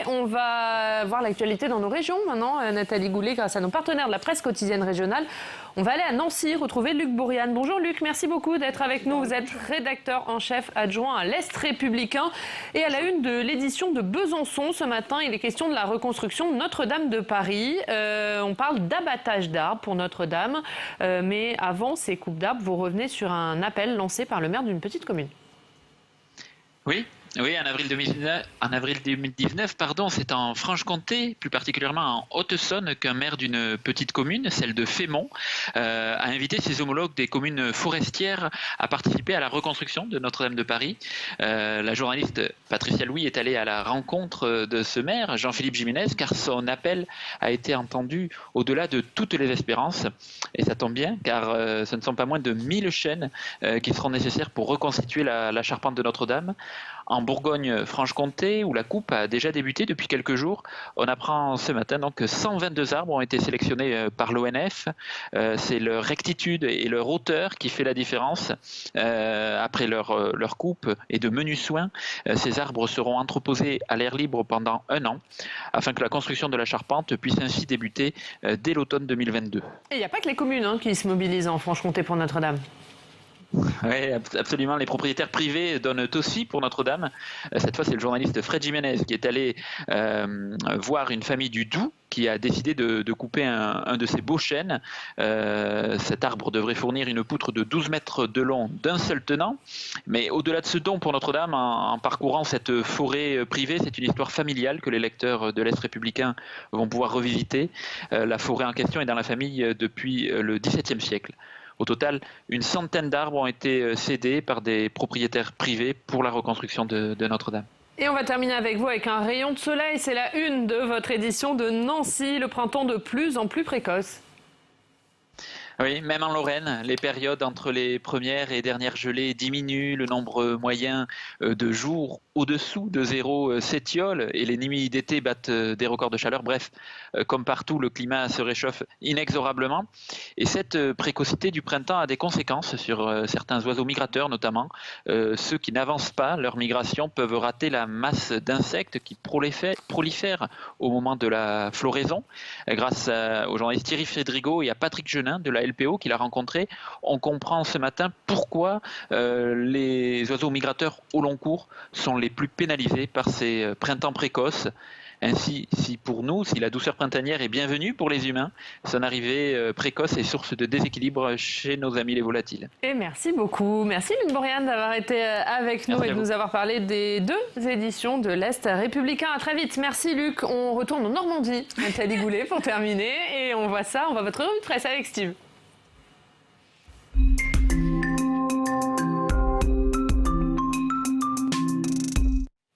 On va voir l'actualité dans nos régions maintenant, Nathalie Goulet, grâce à nos partenaires de la presse quotidienne régionale. On va aller à Nancy retrouver Luc Bourriane. Bonjour Luc, merci beaucoup d'être avec nous. Vous êtes rédacteur en chef adjoint à l'Est républicain et à la une de l'édition de Besançon. Ce matin, il est question de la reconstruction de Notre-Dame de Paris. On parle d'abattage d'arbres pour Notre-Dame. Mais avant ces coupes d'arbres, vous revenez sur un appel lancé par le maire d'une petite commune. Oui, en avril 2019, c'est en Franche-Comté, plus particulièrement en Haute-Saône, qu'un maire d'une petite commune, celle de Fémont, a invité ses homologues des communes forestières à participer à la reconstruction de Notre-Dame de Paris. La journaliste Patricia Louis est allée à la rencontre de ce maire, Jean-Philippe Jiménez, car son appel a été entendu au-delà de toutes les espérances. Et ça tombe bien, car ce ne sont pas moins de 1000 chênes qui seront nécessaires pour reconstituer la charpente de Notre-Dame. En Bourgogne-Franche-Comté, où la coupe a déjà débuté depuis quelques jours, on apprend ce matin donc, que 122 arbres ont été sélectionnés par l'ONF. C'est leur rectitude et leur hauteur qui fait la différence. Après leur coupe et de menus soins, ces arbres seront entreposés à l'air libre pendant 1 an, afin que la construction de la charpente puisse ainsi débuter dès l'automne 2022. Et il n'y a pas que les communes qui se mobilisent en Franche-Comté pour Notre-Dame. Oui, absolument. Les propriétaires privés donnent aussi pour Notre-Dame. Cette fois, c'est le journaliste Fred Jiménez qui est allé voir une famille du Doubs qui a décidé de couper un de ces beaux chênes. Cet arbre devrait fournir une poutre de 12 mètres de long d'un seul tenant. Mais au-delà de ce don pour Notre-Dame, en parcourant cette forêt privée, c'est une histoire familiale que les lecteurs de l'Est républicain vont pouvoir revisiter. La forêt en question est dans la famille depuis le XVIIe siècle. Au total, une centaine d'arbres ont été cédés par des propriétaires privés pour la reconstruction de Notre-Dame. Et on va terminer avec vous avec un rayon de soleil. C'est la une de votre édition de Nancy, le printemps de plus en plus précoce. Oui, même en Lorraine, les périodes entre les premières et dernières gelées diminuent, le nombre moyen de jours au-dessous de 0 s'étiole et les nuits d'été battent des records de chaleur. Bref, comme partout, le climat se réchauffe inexorablement. Et cette précocité du printemps a des conséquences sur certains oiseaux migrateurs notamment. Ceux qui n'avancent pas leur migration peuvent rater la masse d'insectes qui prolifèrent au moment de la floraison. Grâce au journaliste Thierry Frédrigo et à Patrick Genin de la LPO qu'il a rencontré, on comprend ce matin pourquoi les oiseaux migrateurs au long cours sont les plus pénalisés par ces printemps précoces. Ainsi, si la douceur printanière est bienvenue pour les humains, son arrivée précoce est source de déséquilibre chez nos amis les volatiles. Et merci beaucoup. Merci Luc Bourriane d'avoir été avec nous et de nous avoir parlé des 2 éditions de l'Est républicain. À très vite. Merci Luc. On retourne en Normandie, Nathalie Goulet, pour terminer. Et on voit votre revue de presse avec Steve.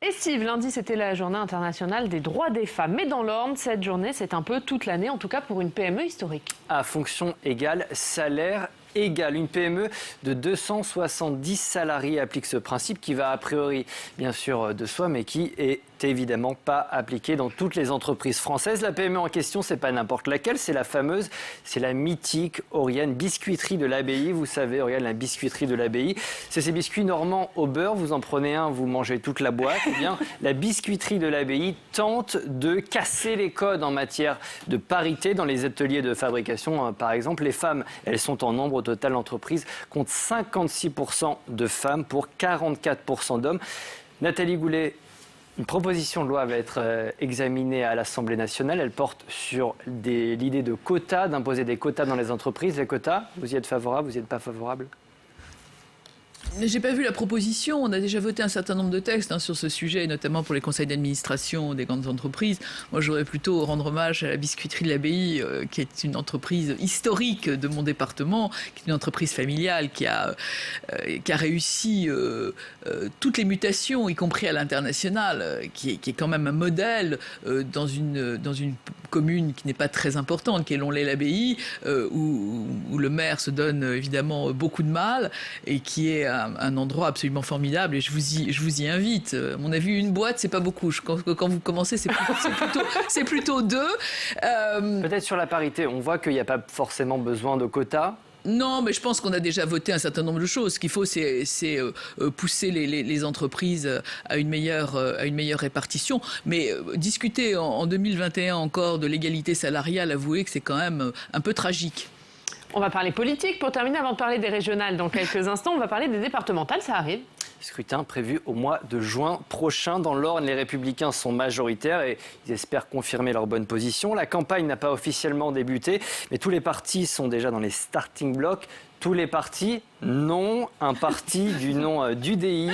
Et Steve, lundi, c'était la journée internationale des droits des femmes. Mais dans l'Orne, cette journée, c'est un peu toute l'année, en tout cas pour une PME historique. À fonction égale, salaire égal. Une PME de 270 salariés applique ce principe qui va a priori, bien sûr, de soi, mais qui est évidemment pas appliqué dans toutes les entreprises françaises. La PME en question, c'est pas n'importe laquelle, c'est la mythique Oriane Biscuiterie de l'Abbaye. Vous savez, Oriane, la biscuiterie de l'Abbaye, c'est ces biscuits normands au beurre. Vous en prenez un, vous mangez toute la boîte. Eh bien, la biscuiterie de l'Abbaye tente de casser les codes en matière de parité dans les ateliers de fabrication. Par exemple, les femmes, elles sont en nombre. Au total, l'entreprise compte 56% de femmes pour 44% d'hommes. Nathalie Goulet, une proposition de loi va être examinée à l'Assemblée nationale. Elle porte sur l'idée de quotas, d'imposer des quotas dans les entreprises. Les quotas, vous y êtes favorable, vous n'y êtes pas favorable ? J'ai pas vu la proposition. On a déjà voté un certain nombre de textes sur ce sujet, notamment pour les conseils d'administration des grandes entreprises. Moi, je voudrais plutôt rendre hommage à la biscuiterie de l'Abbaye, qui est une entreprise historique de mon département, qui est une entreprise familiale qui a réussi toutes les mutations, y compris à l'international, qui est quand même un modèle dans une commune qui n'est pas très importante, qui est Lonlay-l'Abbaye, où le maire se donne évidemment beaucoup de mal et qui est un endroit absolument formidable. Et je vous y invite. À mon avis, une boîte, c'est pas beaucoup. Quand vous commencez, c'est plutôt 2. Peut-être sur la parité, on voit qu'il n'y a pas forcément besoin de quotas. Non, mais je pense qu'on a déjà voté un certain nombre de choses. Ce qu'il faut, c'est pousser les entreprises à une meilleure répartition. Mais discuter en 2021 encore de l'égalité salariale, avouez que c'est quand même un peu tragique. On va parler politique. Pour terminer, avant de parler des régionales dans quelques instants, on va parler des départementales. Ça arrive. Scrutin prévu au mois de juin prochain. Dans l'Orne, les Républicains sont majoritaires et ils espèrent confirmer leur bonne position. La campagne n'a pas officiellement débuté, mais tous les partis sont déjà dans les starting blocks. Tous les partis, non. Un parti du nom d'UDI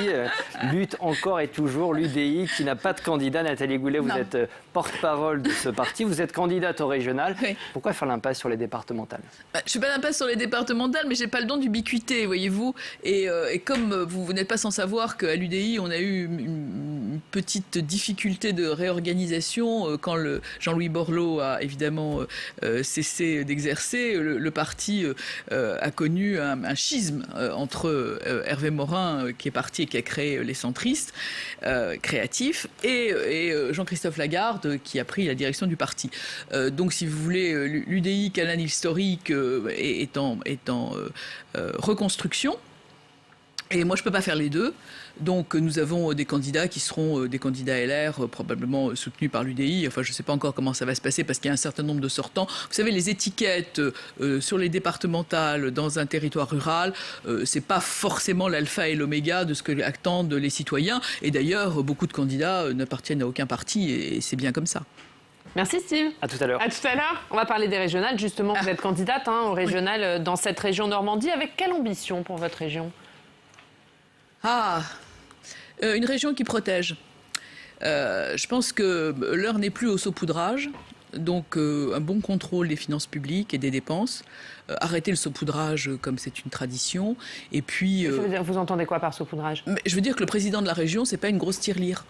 lutte encore et toujours. L'UDI qui n'a pas de candidat. Nathalie Goulet, vous êtes porte-parole de ce parti. Vous êtes candidate au régional. Oui. Pourquoi faire l'impasse sur les départementales? Je ne fais pas l'impasse sur les départementales, mais je n'ai pas le don d'ubiquité, voyez-vous. Et comme vous n'êtes pas sans savoir qu'à l'UDI, on a eu une petite difficulté de réorganisation quand Jean-Louis Borloo a évidemment cessé d'exercer, le parti a connu un schisme entre Hervé Morin, qui est parti et qui a créé les centristes créatifs, et Jean-Christophe Lagarde, qui a pris la direction du parti. Donc, si vous voulez, l'UDI, canal historique, est en reconstruction. Et moi, je ne peux pas faire les deux. Donc, nous avons des candidats qui seront des candidats LR, probablement soutenus par l'UDI. Enfin, je ne sais pas encore comment ça va se passer parce qu'il y a un certain nombre de sortants. Vous savez, les étiquettes sur les départementales dans un territoire rural, ce n'est pas forcément l'alpha et l'oméga de ce que attendent les citoyens. Et d'ailleurs, beaucoup de candidats n'appartiennent à aucun parti et c'est bien comme ça. Merci Steve. À tout à l'heure. À tout à l'heure. On va parler des régionales. Justement, vous êtes candidate au régional dans cette région Normandie. Avec quelle ambition pour votre région ? Une région qui protège. Je pense que l'heure n'est plus au saupoudrage. Donc, un bon contrôle des finances publiques et des dépenses. Arrêter le saupoudrage comme c'est une tradition. Et puis, vous entendez quoi par saupoudrage ? Je veux dire que le président de la région, c'est pas une grosse tirelire.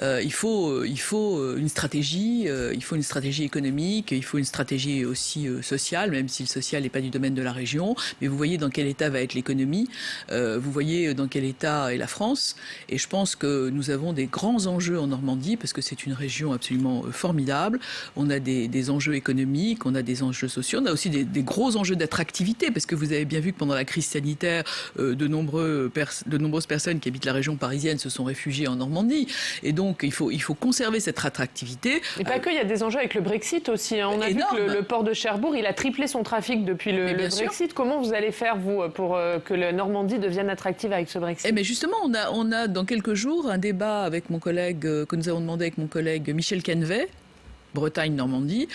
Il faut une stratégie, il faut une stratégie économique, il faut une stratégie aussi sociale, même si le social n'est pas du domaine de la région. Mais vous voyez dans quel état va être l'économie, vous voyez dans quel état est la France. Et je pense que nous avons des grands enjeux en Normandie, parce que c'est une région absolument formidable. On a des enjeux économiques, on a des enjeux sociaux, on a aussi des gros enjeux d'attractivité, parce que vous avez bien vu que pendant la crise sanitaire, de nombreuses personnes qui habitent la région parisienne se sont réfugiées en Normandie. Et donc, il faut conserver cette attractivité. Et pas que, il y a des enjeux avec le Brexit aussi. On a vu que le port de Cherbourg, il a triplé son trafic depuis le Brexit. Comment vous allez faire, vous, pour que la Normandie devienne attractive avec ce Brexit ? Mais justement, on a dans quelques jours un débat avec mon collègue, que nous avons demandé avec mon collègue Michel Canevet, Bretagne-Normandie,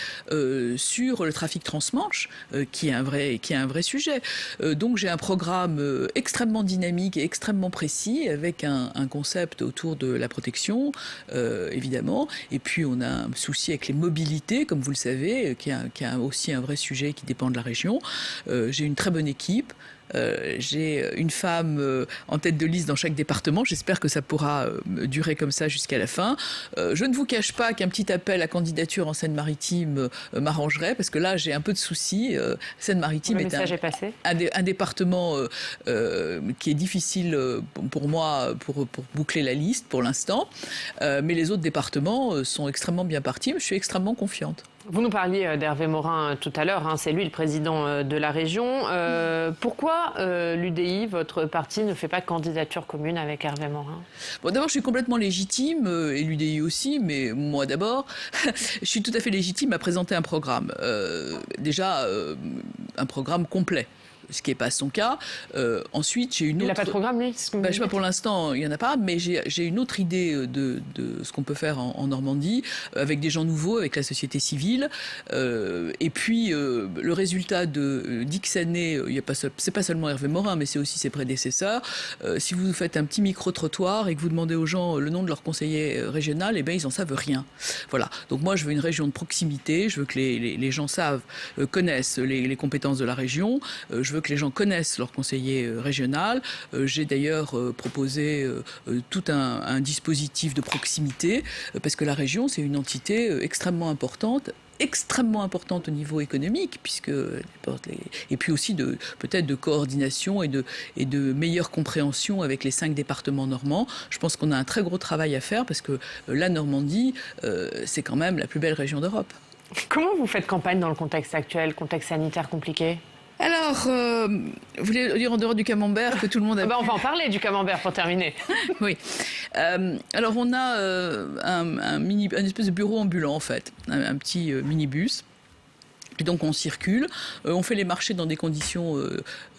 sur le trafic transmanche, qui est un vrai sujet. Donc j'ai un programme extrêmement dynamique et extrêmement précis, avec un concept autour de la protection, évidemment. Et puis on a un souci avec les mobilités, comme vous le savez, qui est aussi un vrai sujet qui dépend de la région. J'ai une très bonne équipe. J'ai une femme en tête de liste dans chaque département. J'espère que ça pourra durer comme ça jusqu'à la fin. Je ne vous cache pas qu'un petit appel à candidature en Seine-Maritime m'arrangerait, parce que là, j'ai un peu de soucis. Seine-Maritime est un département qui est difficile pour moi pour boucler la liste pour l'instant. Mais les autres départements sont extrêmement bien partis. Je suis extrêmement confiante. Vous nous parliez d'Hervé Morin tout à l'heure, c'est lui le président de la région. Pourquoi l'UDI, votre parti, ne fait pas de candidature commune avec Hervé Morin ? Bon, d'abord, je suis complètement légitime, et l'UDI aussi, mais moi d'abord, je suis tout à fait légitime à présenter un programme. Déjà, un programme complet. Ce qui n'est pas son cas. Ensuite, j'ai une autre... Il n'a pas de programme, lui ? Je ne sais pas, pour l'instant, il n'y en a pas, mais j'ai une autre idée de ce qu'on peut faire en Normandie, avec des gens nouveaux, avec la société civile. Et puis, le résultat de d'X années, c'est pas seulement Hervé Morin, mais c'est aussi ses prédécesseurs. Si vous faites un petit micro-trottoir et que vous demandez aux gens le nom de leur conseiller régional, eh bien, ils n'en savent rien. Voilà. Donc moi, je veux une région de proximité. Je veux que les gens connaissent les compétences de la région. Je veux que les gens connaissent leur conseiller régional. J'ai d'ailleurs proposé tout un dispositif de proximité, parce que la région, c'est une entité extrêmement importante au niveau économique, et puis aussi peut-être de coordination et de meilleure compréhension avec les 5 départements normands. Je pense qu'on a un très gros travail à faire, parce que la Normandie, c'est quand même la plus belle région d'Europe. Comment vous faites campagne dans le contexte actuel, contexte sanitaire compliqué ? Alors, vous voulez dire en dehors du camembert que tout le monde a... On va en parler du camembert pour terminer. Oui. Alors, on a un espèce de bureau ambulant, en fait, un petit minibus. Et donc on circule, on fait les marchés dans des conditions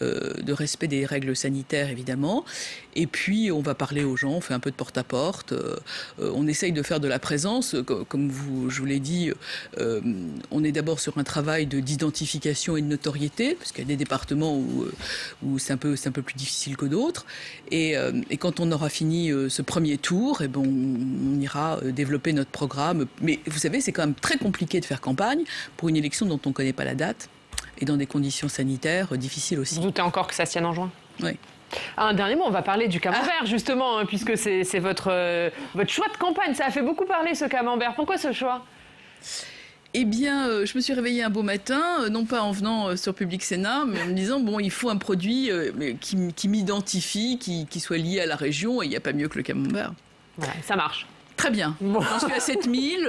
de respect des règles sanitaires évidemment, et puis on va parler aux gens, on fait un peu de porte-à-porte, on essaye de faire de la présence, comme je vous l'ai dit, on est d'abord sur un travail d'identification et de notoriété, parce qu'il y a des départements où c'est un peu plus difficile que d'autres, et quand on aura fini ce premier tour, on ira développer notre programme, mais vous savez c'est quand même très compliqué de faire campagne pour une élection dont on ne connaît pas la date et dans des conditions sanitaires difficiles aussi. Vous doutez encore que ça se tienne en juin ? Oui. Un dernier mot, on va parler du camembert justement, hein, puisque c'est votre choix de campagne. Ça a fait beaucoup parler ce camembert. Pourquoi ce choix ? Eh bien, je me suis réveillée un beau matin, non pas en venant sur Public Sénat, mais en me disant, bon, il faut un produit qui m'identifie, qui soit lié à la région, et il n'y a pas mieux que le camembert. Voilà, ça marche. Très bien. Bon. J'en suis à 7000.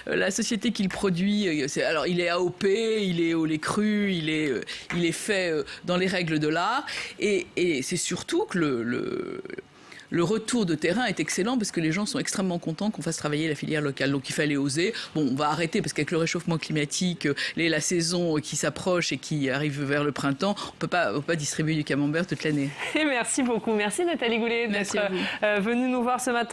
La société qui le produit, alors il est AOP, il est au lait cru, il est fait dans les règles de l'art. Et c'est surtout que le retour de terrain est excellent parce que les gens sont extrêmement contents qu'on fasse travailler la filière locale. Donc il fallait oser. Bon, on va arrêter parce qu'avec le réchauffement climatique, la saison qui s'approche et qui arrive vers le printemps, on peut pas distribuer du camembert toute l'année. Et merci beaucoup. Merci Nathalie Goulet d'être venue nous voir ce matin.